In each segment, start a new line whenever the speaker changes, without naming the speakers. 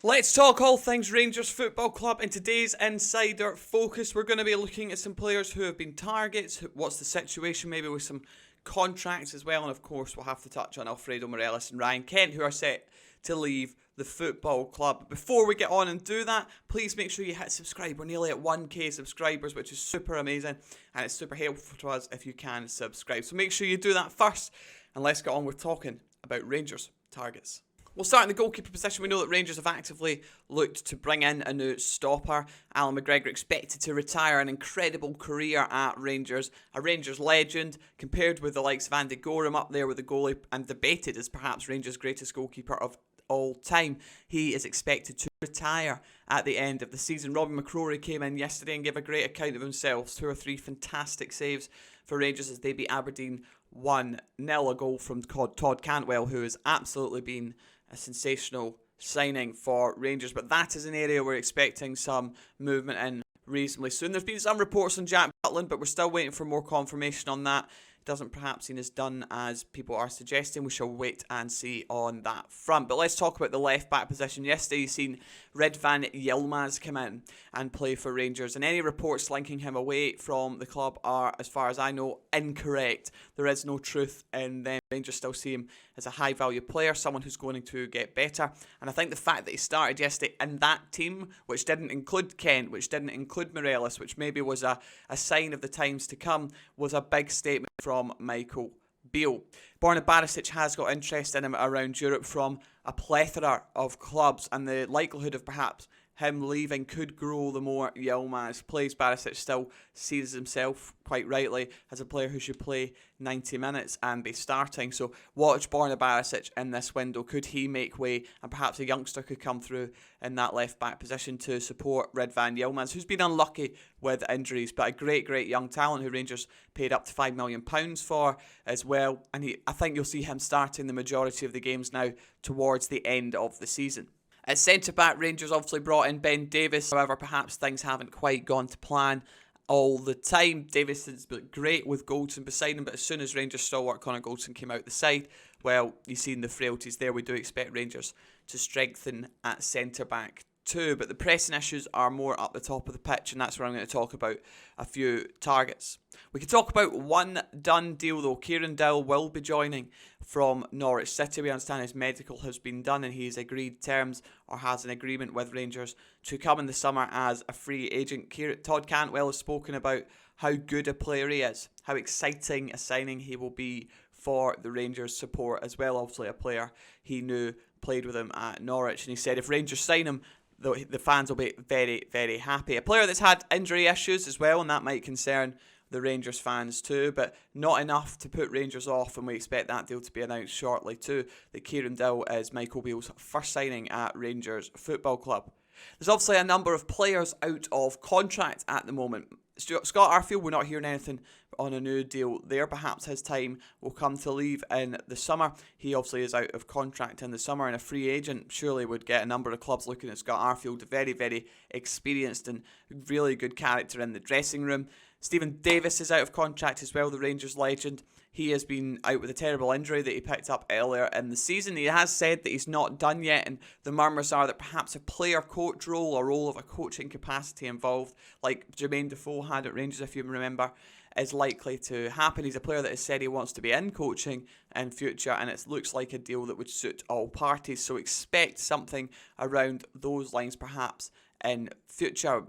Let's talk all things Rangers Football Club. In today's Insider Focus, we're going to be looking at some players who have been targets, what's the situation maybe with some contracts as well, and of course we'll have to touch on Alfredo Morelos and Ryan Kent, who are set to leave the football club. Before we get on and do that, please make sure you hit subscribe. We're nearly at 1k subscribers, which is super amazing, and it's super helpful to us if you can subscribe. So make sure you do that first, and let's get on with talking about Rangers targets. We'll start in the goalkeeper position. We know that Rangers have actively looked to bring in a new stopper. Alan McGregor expected to retire an incredible career at Rangers. A Rangers legend, compared with the likes of Andy Gorham up there with the goalie, and debated as perhaps Rangers' greatest goalkeeper of all time. He is expected to retire at the end of the season. Robin McCrory came in yesterday and gave a great account of himself. 2 or 3 fantastic saves for Rangers as they beat Aberdeen 1-0. A goal from Todd Cantwell, who has absolutely been a sensational signing for Rangers, but that is an area we're expecting some movement in reasonably soon. There's been some reports on Jack Butland, but we're still waiting for more confirmation on that. It doesn't perhaps seem as done as people are suggesting. We shall wait and see on that front. But let's talk about the left back position. Yesterday you seen Redvan Yilmaz come in and play for Rangers, and any reports linking him away from the club are, as far as I know, incorrect. There is no truth in them. Rangers still see him as a high value player, someone who's going to get better. And I think the fact that he started yesterday in that team, which didn't include Kent, which didn't include Morelos, which maybe was a sign of the times to come, was a big statement from Michael Beale. Borna Barisic has got interest in him around Europe from a plethora of clubs, and the likelihood of perhaps him leaving could grow the more Yilmaz plays. Barisic still sees himself, quite rightly, as a player who should play 90 minutes and be starting. So watch Borna Barisic in this window. Could he make way, and perhaps a youngster could come through in that left back position to support Redvan Yilmaz, who's been unlucky with injuries, but a great young talent who Rangers paid up to £5 million for as well. And I think you'll see him starting the majority of the games now towards the end of the season. At centre-back, Rangers obviously brought in Ben Davies. However, perhaps things haven't quite gone to plan all the time. Davies has been great with Goldson beside him, but as soon as Rangers stalwart Connor Goldson came out the side, well, you've seen the frailties there. We do expect Rangers to strengthen at centre-back too, but the pressing issues are more up the top of the pitch, and that's where I'm going to talk about a few targets. We can talk about one done deal though. Kieran Dowell will be joining from Norwich City. We understand his medical has been done and he's agreed terms, or has an agreement with Rangers to come in the summer as a free agent. Todd Cantwell has spoken about how good a player he is, how exciting a signing he will be for the Rangers support as well. Obviously a player he knew, played with him at Norwich, and he said if Rangers sign him, the fans will be very happy. A player that's had injury issues as well, and that might concern the Rangers fans too, but not enough to put Rangers off, and we expect that deal to be announced shortly too. That Kieran Dowell is Michael Beale's first signing at Rangers Football Club. There's obviously a number of players out of contract at the moment. Scott Arfield, we're not hearing anything on a new deal there. Perhaps his time will come to leave in the summer. He obviously is out of contract in the summer, and a free agent surely would get a number of clubs looking at Scott Arfield. Very experienced and really good character in the dressing room. Stephen Davis is out of contract as well, the Rangers legend. He has been out with a terrible injury that he picked up earlier in the season. He has said that he's not done yet, and the murmurs are that perhaps a player-coach role, or role of a coaching capacity involved, like Jermaine Defoe had at Rangers, if you remember, is likely to happen. He's a player that has said he wants to be in coaching in future, and it looks like a deal that would suit all parties. So expect something around those lines perhaps in future.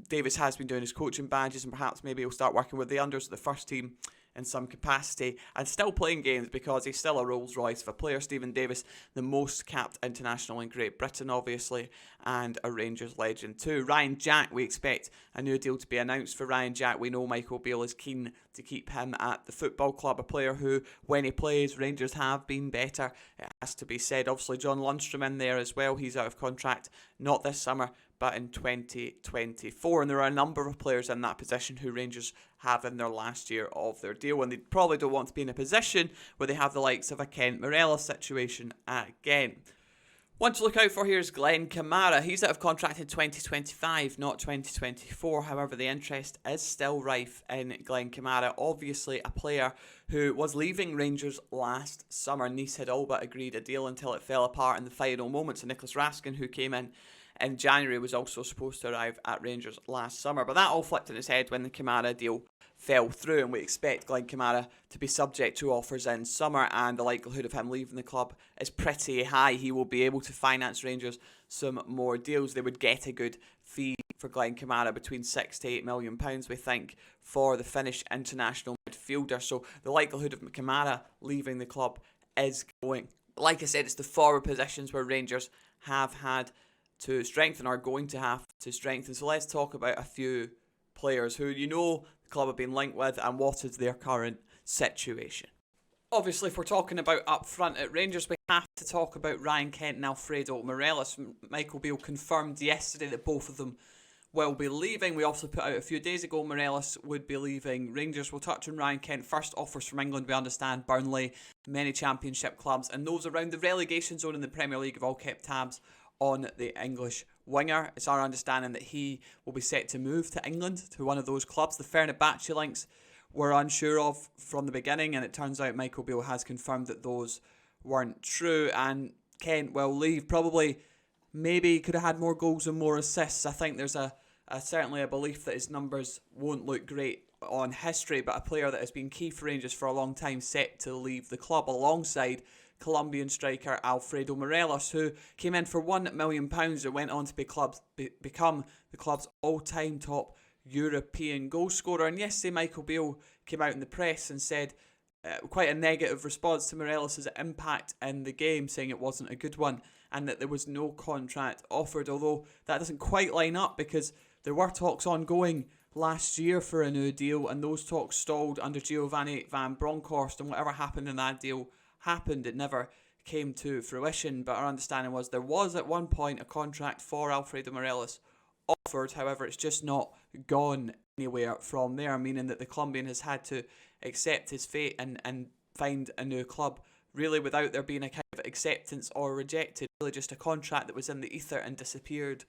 Davis has been doing his coaching badges, and perhaps maybe he'll start working with the unders of the first team in some capacity, and still playing games because he's still a Rolls Royce of a player. Stephen Davis, the most capped international in Great Britain, obviously, and a Rangers legend too. Ryan Jack, we expect a new deal to be announced for Ryan Jack. We know Michael Beale is keen to keep him at the football club, a player who, when he plays, Rangers have been better, it has to be said. Obviously, John Lundstrom in there as well. He's out of contract, not this summer, but in 2024. And there are a number of players in that position who Rangers have in their last year of their deal, and they probably don't want to be in a position where they have the likes of a Kent Morelos situation again. One to look out for here is Glenn Kamara. He's out of contract in 2025, not 2024. However, the interest is still rife in Glenn Kamara. Obviously, a player who was leaving Rangers last summer. Nice had all but agreed a deal until it fell apart in the final moments. And Nicholas Raskin, who came in January, was also supposed to arrive at Rangers last summer. But that all flipped on its head when the Kamara deal fell through, and we expect Glenn Kamara to be subject to offers in summer, and the likelihood of him leaving the club is pretty high. He will be able to finance Rangers some more deals. They would get a good fee for Glenn Kamara, between £6 to £8 million, we think, for the Finnish international midfielder. So the likelihood of Kamara leaving the club is going. Like I said, it's the forward positions where Rangers have had to strengthen, are going to have to strengthen. So let's talk about a few players who the club have been linked with and what is their current situation. Obviously, if we're talking about up front at Rangers, we have to talk about Ryan Kent and Alfredo Morelos. Michael Beale confirmed yesterday that both of them will be leaving. We also put out a few days ago Morelos would be leaving Rangers. We'll touch on Ryan Kent first. Offers from England, we understand, Burnley, many championship clubs, and those around the relegation zone in the Premier League have all kept tabs on the English winger. It's our understanding that he will be set to move to England, to one of those clubs. The Fenerbahce links were unsure of from the beginning, and it turns out Michael Beale has confirmed that those weren't true, and Kent will leave. Probably, maybe could have had more goals and more assists. I think there's certainly a belief that his numbers won't look great on history, but a player that has been key for Rangers for a long time set to leave the club, alongside Colombian striker Alfredo Morelos, who came in for £1 million and went on to become the club's all-time top European goal scorer. And yesterday, Michael Beale came out in the press and said quite a negative response to Morelos' impact in the game, saying it wasn't a good one and that there was no contract offered, although that doesn't quite line up because there were talks ongoing last year for a new deal, and those talks stalled under Giovanni van Bronckhorst, and whatever happened in that deal happened. It never came to fruition, but our understanding was there was at one point a contract for Alfredo Morelos offered. However, it's just not gone anywhere from there, meaning that the Colombian has had to accept his fate and find a new club, really without there being a kind of acceptance or rejected, really just a contract that was in the ether and disappeared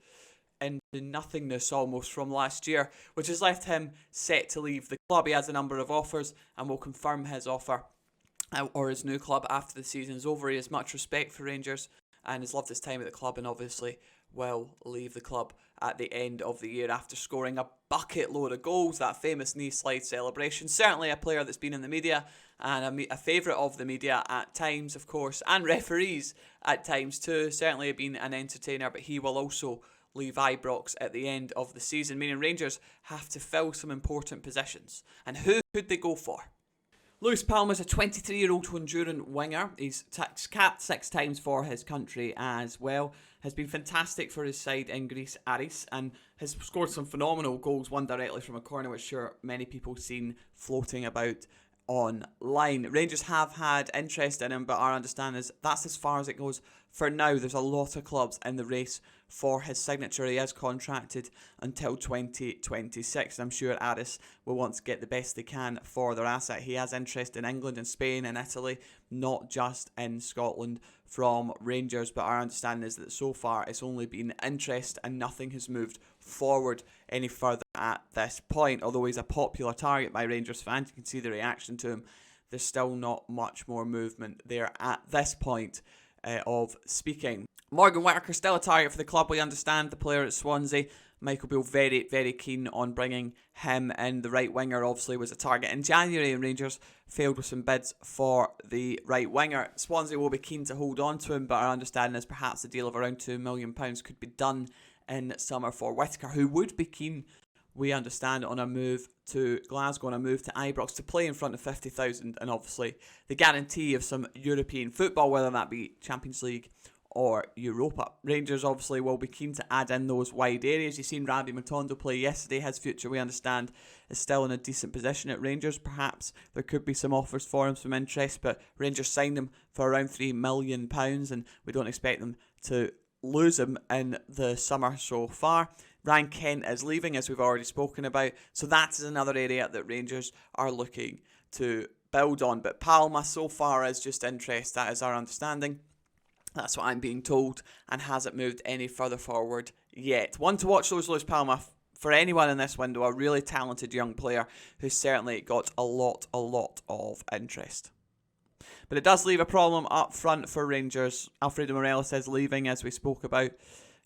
into nothingness almost from last year, which has left him set to leave the club. He has a number of offers and will confirm his offer or his new club after the season's over. He has much respect for Rangers and has loved his time at the club, and obviously will leave the club at the end of the year after scoring a bucket load of goals, that famous knee slide celebration. Certainly a player that's been in the media and a favourite of the media at times, of course, and referees at times too. Certainly been an entertainer, but he will also leave Ibrox at the end of the season, meaning Rangers have to fill some important positions. And who could they go for? Luis Palma's a 23-year-old Honduran winger. He's capped 6 times for his country as well. Has been fantastic for his side in Greece Aris, and has scored some phenomenal goals, one directly from a corner, which sure many people seen floating about online. Rangers have had interest in him, but our understanding is that's as far as it goes for now. There's a lot of clubs in the race for his signature. He is contracted until 2026. I'm sure Aris will want to get the best they can for their asset. He has interest in England and Spain and Italy, not just in Scotland from Rangers, but our understanding is that so far it's only been interest and nothing has moved forward any further at this point. Although he's a popular target by Rangers fans, you can see the reaction to him. There's still not much more movement there at this point of speaking. Morgan Whittaker still a target for the club. We understand the player at Swansea. Michael Beale very, very keen on bringing him in. The right winger obviously was a target in January, and Rangers failed with some bids for the right winger. Swansea will be keen to hold on to him, but our understanding is perhaps a deal of around £2 million could be done in summer for Whittaker, who would be keen, we understand, on a move to Glasgow, on a move to Ibrox to play in front of 50,000, and obviously the guarantee of some European football, whether that be Champions League or Europa. Rangers obviously will be keen to add in those wide areas. You've seen Rabbi Matondo play yesterday. His future, we understand, is still in a decent position at Rangers. Perhaps there could be some offers for him, some interest, but Rangers signed him for around £3 million, and we don't expect them to lose him in the summer so far. Ryan Kent is leaving, as we've already spoken about, so that is another area that Rangers are looking to build on. But Palma so far is just interest, that is our understanding. That's what I'm being told, and hasn't moved any further forward yet. One to watch, those Luis Palma. For anyone in this window, a really talented young player who's certainly got a lot of interest. But it does leave a problem up front for Rangers. Alfredo Morelos is leaving, as we spoke about,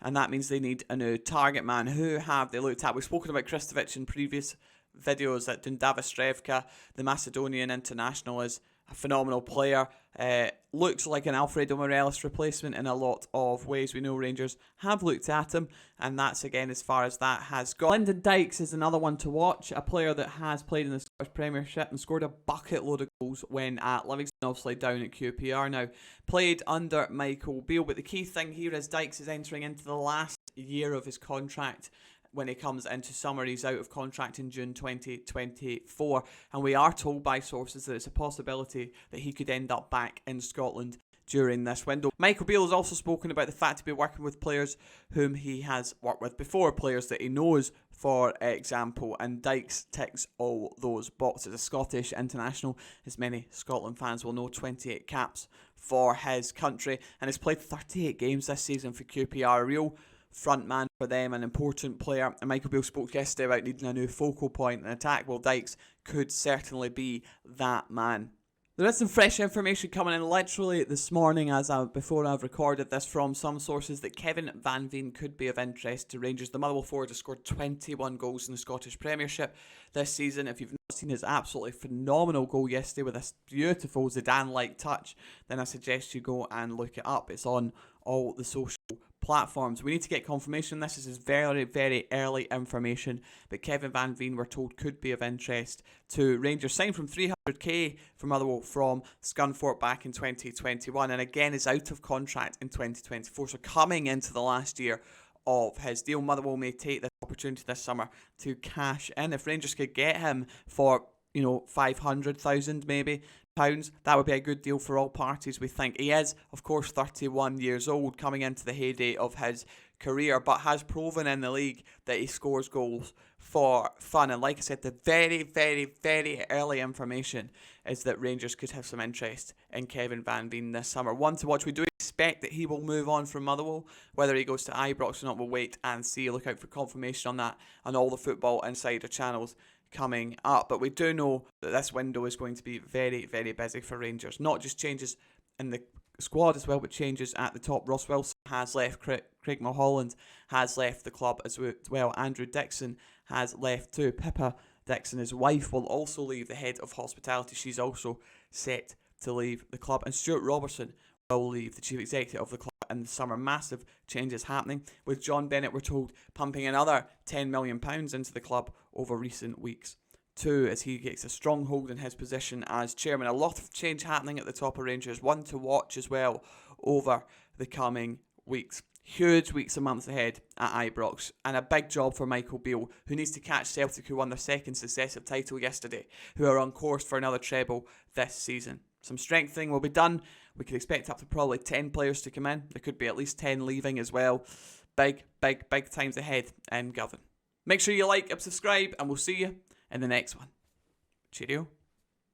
and that means they need a new target man. Who have they looked at? We've spoken about Kristovic in previous videos. That Dundav Strevka, the Macedonian international, is a phenomenal player. Looks like an Alfredo Morelos replacement in a lot of ways. We know Rangers have looked at him, and that's again as far as that has gone. Lyndon Dykes is another one to watch, a player that has played in the Scottish Premiership and scored a bucket load of goals when at Livingston, obviously down at QPR now. Played under Michael Beale, but the key thing here is Dykes is entering into the last year of his contract. When he comes into summer, he's out of contract in June 2024, and we are told by sources that it's a possibility that he could end up back in Scotland during this window. Michael Beale has also spoken about the fact to be working with players whom he has worked with before, players that he knows, for example, and Dykes ticks all those boxes. A Scottish international, as many Scotland fans will know, 28 caps for his country, and has played 38 games this season for QPR, a real front man for them, an important player. And Michael Beale spoke yesterday about needing a new focal point in attack. Well, Dykes could certainly be that man. There is some fresh information coming in literally this morning before I've recorded this from some sources that Kevin Van Veen could be of interest to Rangers. The Motherwell forward has scored 21 goals in the Scottish Premiership this season. If you've not seen his absolutely phenomenal goal yesterday with this beautiful Zidane-like touch, then I suggest you go and look it up. It's on all the social platforms. We need to get confirmation. This is very early information, but Kevin Van Veen, we're told, could be of interest to Rangers. Signed from 300k from Motherwell from Scunthorpe back in 2021, and again is out of contract in 2024, so coming into the last year of his deal. Motherwell may take this opportunity this summer to cash in. If Rangers could get him for 500,000 maybe pounds, that would be a good deal for all parties, we think. He is, of course, 31 years old, coming into the heyday of his career, but has proven in the league that he scores goals for fun. And like I said, the very early information is that Rangers could have some interest in Kevin Van Veen this summer. One to watch. We do expect that he will move on from Motherwell. Whether he goes to Ibrox or not, we'll wait and see. Look out for confirmation on that on all the Football Insider channels coming up. But we do know that this window is going to be very busy for Rangers. Not just changes in the squad as well, but changes at the top. Ross Wilson has left, Craig Mulholland has left the club as well. Andrew Dixon has left too. Pippa Dixon, his wife, will also leave, the head of hospitality. She's also set to leave the club. And Stuart Robertson will leave, the chief executive of the club, in the summer. Massive changes happening, with John Bennett, we're told, pumping another £10 million into the club over recent weeks too, as he gets a stronghold in his position as chairman. A lot of change happening at the top of Rangers. One to watch as well over the coming weeks. Huge weeks and months ahead at Ibrox, and a big job for Michael Beale, who needs to catch Celtic, who won their second successive title yesterday, who are on course for another treble this season. Some strengthening will be done. We could expect up to probably 10 players to come in. There could be at least 10 leaving as well. Big times ahead in Govan. Make sure you like and subscribe, and we'll see you in the next one. Cheerio.